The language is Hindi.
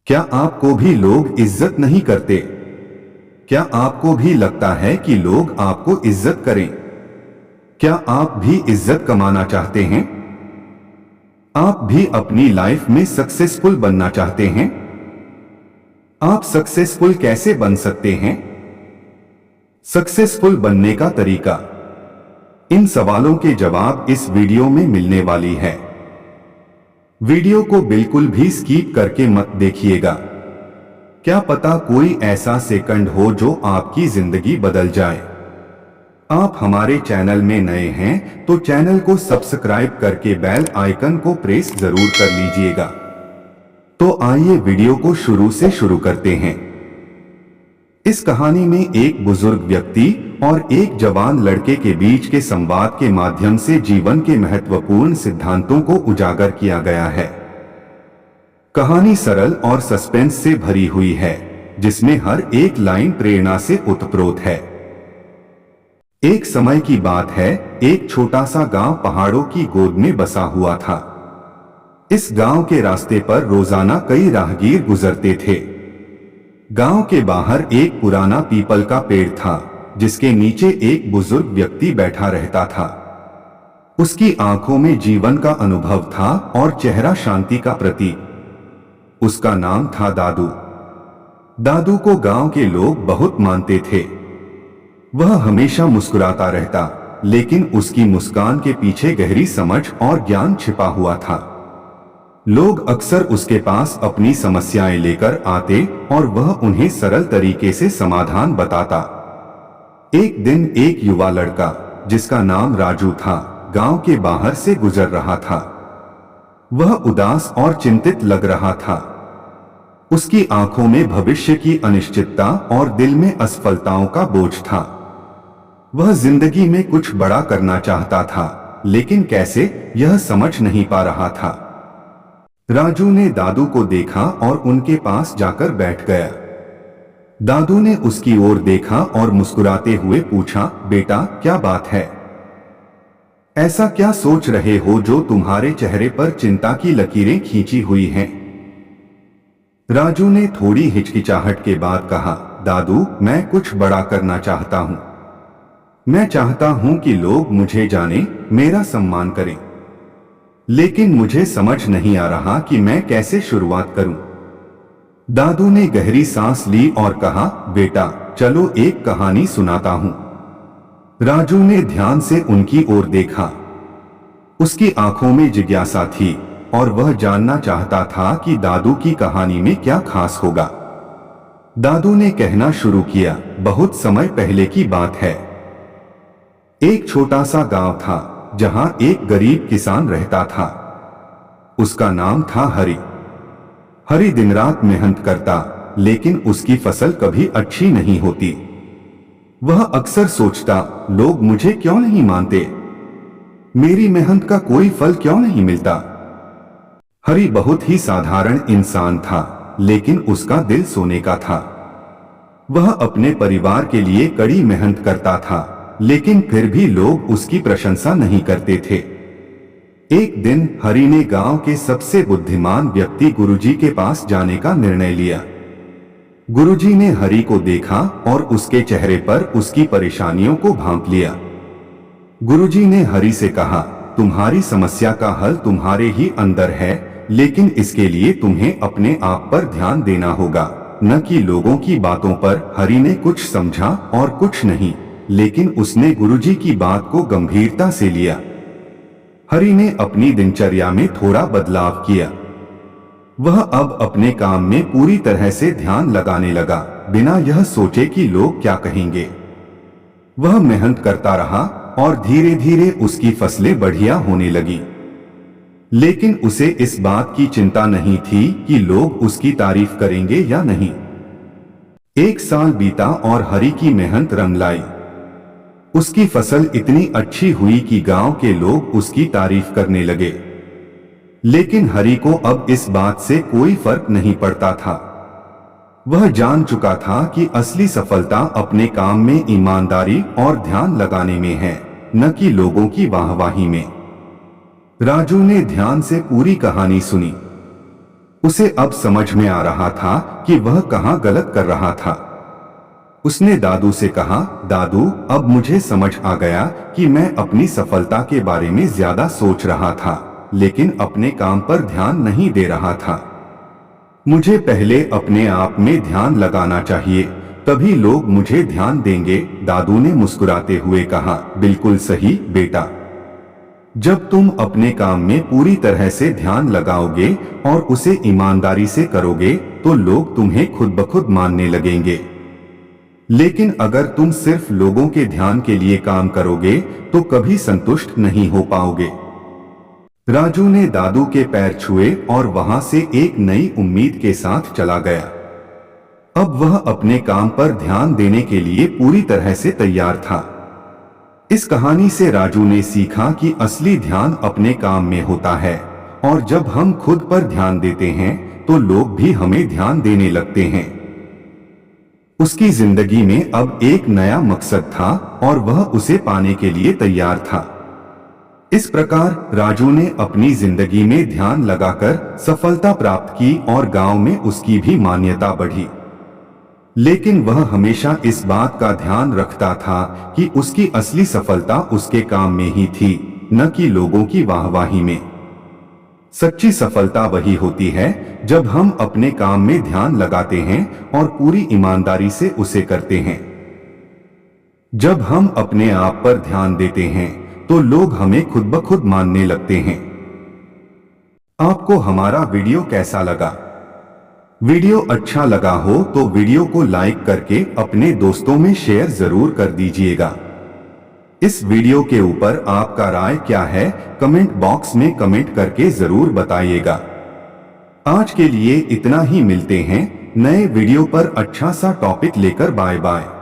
क्या आपको भी लोग इज्जत नहीं करते? क्या आपको भी लगता है कि लोग आपको इज्जत करें? क्या आप भी इज्जत कमाना चाहते हैं? आप भी अपनी लाइफ में सक्सेसफुल बनना चाहते हैं? आप सक्सेसफुल कैसे बन सकते हैं? सक्सेसफुल बनने का तरीका, इन सवालों के जवाब इस वीडियो में मिलने वाली है। वीडियो को बिल्कुल भी स्किप करके मत देखिएगा। क्या पता कोई ऐसा सेकंड हो जो आपकी जिंदगी बदल जाए। आप हमारे चैनल में नए हैं तो चैनल को सब्सक्राइब करके बेल आइकन को प्रेस जरूर कर लीजिएगा। तो आइए वीडियो को शुरू से शुरू करते हैं। इस कहानी में एक बुजुर्ग व्यक्ति और एक जवान लड़के के बीच के संवाद के माध्यम से जीवन के महत्वपूर्ण सिद्धांतों को उजागर किया गया है। कहानी सरल और सस्पेंस से भरी हुई है, जिसमें हर एक लाइन प्रेरणा से ओतप्रोत है। एक समय की बात है, एक छोटा सा गांव पहाड़ों की गोद में बसा हुआ था। इस गांव के रास्ते पर रोजाना कई राहगीर गुजरते थे। गांव के बाहर एक पुराना पीपल का पेड़ था, जिसके नीचे एक बुजुर्ग व्यक्ति बैठा रहता था। उसकी आंखों में जीवन का अनुभव था और चेहरा शांति का प्रतीक। उसका नाम था दादू। दादू को गांव के लोग बहुत मानते थे। वह हमेशा मुस्कुराता रहता, लेकिन उसकी मुस्कान के पीछे गहरी समझ और ज्ञान छिपा हुआ था। लोग अक्सर उसके पास अपनी समस्याएं लेकर आते और वह उन्हें सरल तरीके से समाधान बताता। एक दिन एक युवा लड़का, जिसका नाम राजू था, गांव के बाहर से गुजर रहा था। वह उदास और चिंतित लग रहा था। उसकी आंखों में भविष्य की अनिश्चितता और दिल में असफलताओं का बोझ था। वह जिंदगी में कुछ बड़ा करना चाहता था, लेकिन कैसे, यह समझ नहीं पा रहा था। राजू ने दादू को देखा और उनके पास जाकर बैठ गया। दादू ने उसकी ओर देखा और मुस्कुराते हुए पूछा, बेटा, क्या बात है? ऐसा क्या सोच रहे हो जो तुम्हारे चेहरे पर चिंता की लकीरें खींची हुई हैं? राजू ने थोड़ी हिचकिचाहट के बाद कहा, दादू, मैं कुछ बड़ा करना चाहता हूं। मैं चाहता हूं कि लोग मुझे जानें, मेरा सम्मान करें। लेकिन मुझे समझ नहीं आ रहा कि मैं कैसे शुरुआत करूं। दादू ने गहरी सांस ली और कहा, बेटा, चलो एक कहानी सुनाता हूं। राजू ने ध्यान से उनकी ओर देखा। उसकी आंखों में जिज्ञासा थी और वह जानना चाहता था कि दादू की कहानी में क्या खास होगा। दादू ने कहना शुरू किया, बहुत समय पहले की बात है। एक छोटा सा गांव था, जहां एक गरीब किसान रहता था। उसका नाम था हरि। हरि दिन रात मेहनत करता, लेकिन उसकी फसल कभी अच्छी नहीं होती। वह अक्सर सोचता, लोग मुझे क्यों नहीं मानते? मेरी मेहनत का कोई फल क्यों नहीं मिलता? हरि बहुत ही साधारण इंसान था, लेकिन उसका दिल सोने का था। वह अपने परिवार के लिए कड़ी मेहनत करता था, लेकिन फिर भी लोग उसकी प्रशंसा नहीं करते थे। एक दिन हरि ने गांव के सबसे बुद्धिमान व्यक्ति गुरुजी के पास जाने का निर्णय लिया। गुरुजी ने हरि को देखा और उसके चेहरे पर उसकी परेशानियों को भांप लिया। गुरुजी ने हरि से कहा, तुम्हारी समस्या का हल तुम्हारे ही अंदर है, लेकिन इसके लिए तुम्हें अपने आप पर ध्यान देना होगा, न कि लोगों की बातों पर। हरि ने कुछ समझा और कुछ नहीं, लेकिन उसने गुरुजी की बात को गंभीरता से लिया। हरि ने अपनी दिनचर्या में थोड़ा बदलाव किया। वह अब अपने काम में पूरी तरह से ध्यान लगाने लगा, बिना यह सोचे कि लोग क्या कहेंगे। वह मेहनत करता रहा और धीरे धीरे उसकी फसलें बढ़िया होने लगी। लेकिन उसे इस बात की चिंता नहीं थी कि लोग उसकी तारीफ करेंगे या नहीं। एक साल बीता और हरि की मेहनत रंग लाई। उसकी फसल इतनी अच्छी हुई कि गांव के लोग उसकी तारीफ करने लगे। लेकिन हरि को अब इस बात से कोई फर्क नहीं पड़ता था। वह जान चुका था कि असली सफलता अपने काम में ईमानदारी और ध्यान लगाने में है, न कि लोगों की वाहवाही में। राजू ने ध्यान से पूरी कहानी सुनी। उसे अब समझ में आ रहा था कि वह कहाँ गलत कर रहा था। उसने दादू से कहा, दादू, अब मुझे समझ आ गया कि मैं अपनी सफलता के बारे में ज्यादा सोच रहा था, लेकिन अपने काम पर ध्यान नहीं दे रहा था। मुझे पहले अपने आप में ध्यान लगाना चाहिए, तभी लोग मुझे ध्यान देंगे। दादू ने मुस्कुराते हुए कहा, बिल्कुल सही बेटा। जब तुम अपने काम में पूरी तरह से ध्यान लगाओगे और उसे ईमानदारी से करोगे तो लोग तुम्हें खुद ब खुद मानने लगेंगे। लेकिन अगर तुम सिर्फ लोगों के ध्यान के लिए काम करोगे तो कभी संतुष्ट नहीं हो पाओगे। राजू ने दादू के पैर छुए और वहां से एक नई उम्मीद के साथ चला गया। अब वह अपने काम पर ध्यान देने के लिए पूरी तरह से तैयार था। इस कहानी से राजू ने सीखा कि असली ध्यान अपने काम में होता है और जब हम खुद पर ध्यान देते हैं तो लोग भी हमें ध्यान देने लगते हैं। उसकी जिंदगी में अब एक नया मकसद था और वह उसे पाने के लिए तैयार था। इस प्रकार राजू ने अपनी जिंदगी में ध्यान लगाकर सफलता प्राप्त की और गांव में उसकी भी मान्यता बढ़ी। लेकिन वह हमेशा इस बात का ध्यान रखता था कि उसकी असली सफलता उसके काम में ही थी, न कि लोगों की वाहवाही में। सच्ची सफलता वही होती है जब हम अपने काम में ध्यान लगाते हैं और पूरी ईमानदारी से उसे करते हैं। जब हम अपने आप पर ध्यान देते हैं तो लोग हमें खुद ब खुद मानने लगते हैं। आपको हमारा वीडियो कैसा लगा? वीडियो अच्छा लगा हो तो वीडियो को लाइक करके अपने दोस्तों में शेयर जरूर कर दीजिएगा। इस वीडियो के ऊपर आपका राय क्या है कमेंट बॉक्स में कमेंट करके जरूर बताइएगा। आज के लिए इतना ही, मिलते हैं नए वीडियो पर अच्छा सा टॉपिक लेकर। Bye bye.